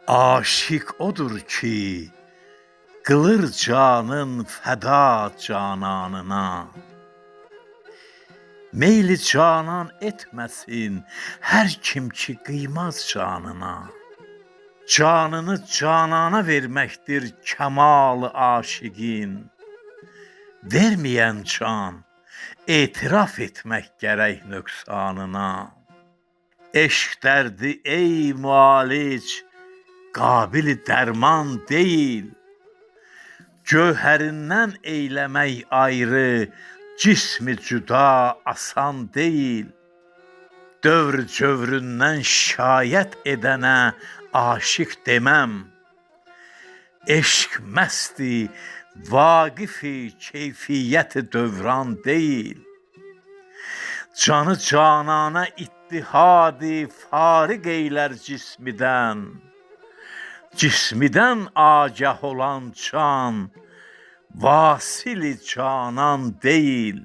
Aşık odur ki, kılır canın feda cananına. Meyli canan etmesin her kim ki kıymaz canına. Canını canana vermektir kemalı aşıkın. Vermeyen can, etiraf etmek gerek nöksanına. Eşk derdi ey mualic, kabili derman değil. Gövherinden eylemek ayrı, cismi cüda asan değil. Dövr cövründen şikayet edene aşık demem. Eşk mesti, vakifi keyfiyet dövran değil. Canı canana ittihadi farik eyler cismiden. Cismiden agah olan can, vasili canan değil.